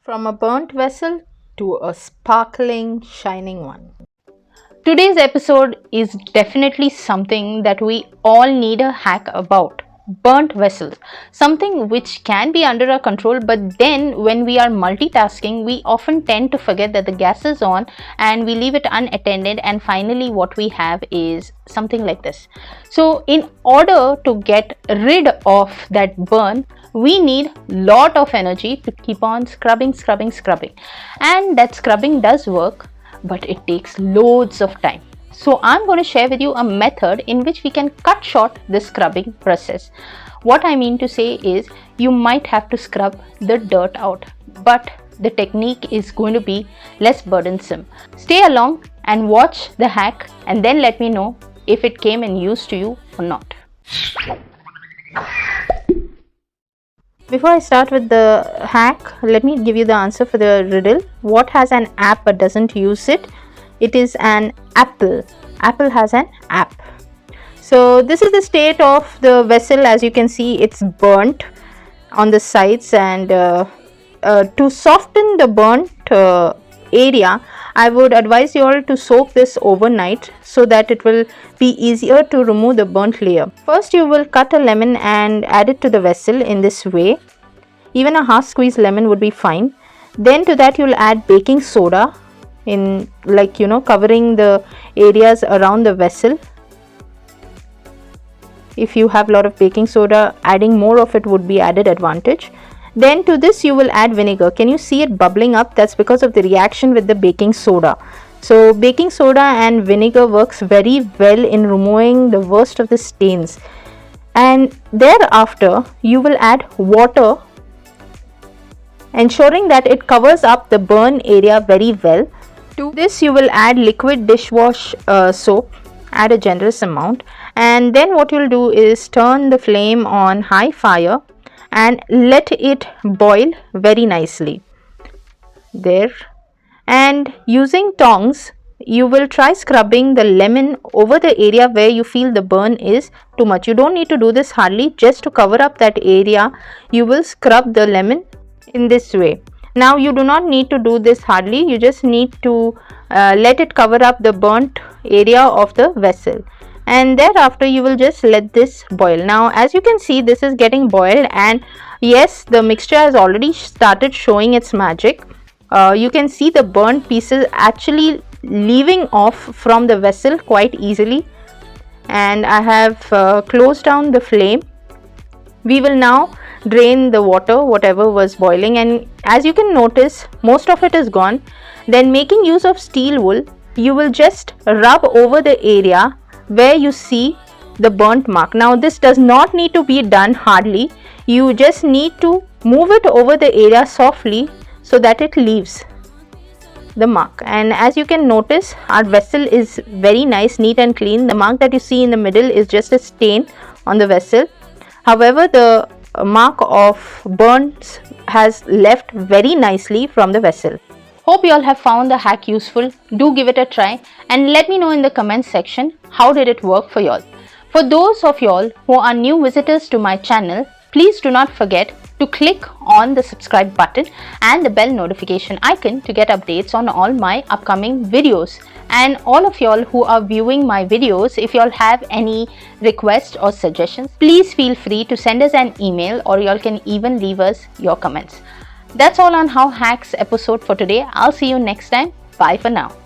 From a burnt vessel to a sparkling, shining one. Today's episode is definitely something that we all need a hack about. Burnt vessels, something which can be under our control, but then when we are multitasking, we often tend to forget that the gas is on and we leave it unattended, and finally, what we have is something like this. So, in order to get rid of that burn, we need lot of energy to keep on scrubbing, and that scrubbing does work, but it takes loads of time. So I'm going to share with you a method in which we can cut short this scrubbing process. What I mean to say is you might have to scrub the dirt out, but the technique is going to be less burdensome. Stay along and watch the hack, and then let me know if it came in use to you or not. Before I start with the hack, let me give you the answer for the riddle. What has an app but doesn't use it? It is an apple. Apple has an app. So this is the state of the vessel. As you can see, it's burnt on the sides, and to soften the burnt area, I would advise you all to soak this overnight so that it will be easier to remove the burnt layer. First, you will cut a lemon and add it to the vessel in this way. Even a half squeezed lemon would be fine. Then to that you will add baking soda in covering the areas around the vessel. If you have a lot of baking soda, adding more of it would be added advantage. Then to this you will add vinegar. Can you see it bubbling up? That's because of the reaction with the baking soda. So baking soda and vinegar works very well in removing the worst of the stains. And thereafter you will add water, ensuring that it covers up the burn area very well. To this you will add liquid dishwash soap. Add a generous amount, and then what you'll do is turn the flame on high fire and let it boil very nicely there. And using tongs, you will try scrubbing the lemon over the area where you feel the burn is too much. You don't need to do this hardly. Just to cover up that area, you will scrub the lemon in this way. Now you do not need to do this hardly. You just need to let it cover up the burnt area of the vessel, and thereafter you will just let this boil. Now as you can see, this is getting boiled, and yes, the mixture has already started showing its magic. You can see the burnt pieces actually leaving off from the vessel quite easily, and I have closed down the flame. We will now drain the water, whatever was boiling, and as you can notice, most of it is gone. Then, making use of steel wool, you will just rub over the area where you see the burnt mark. Now this does not need to be done hardly. You just need to move it over the area softly so that it leaves the mark. And as you can notice, our vessel is very nice, neat and clean. The mark that you see in the middle is just a stain on the vessel. However, the mark of burns has left very nicely from the vessel. Hope you all have found the hack useful. Do give it a try and let me know in the comments section how did it work for y'all. For those of y'all who are new visitors to my channel, please do not forget to click on the subscribe button and the bell notification icon to get updates on all my upcoming videos. And all of y'all who are viewing my videos, if y'all have any requests or suggestions, please feel free to send us an email, or y'all can even leave us your comments. That's all on How Hacks episode for today. I'll see you next time. Bye for now.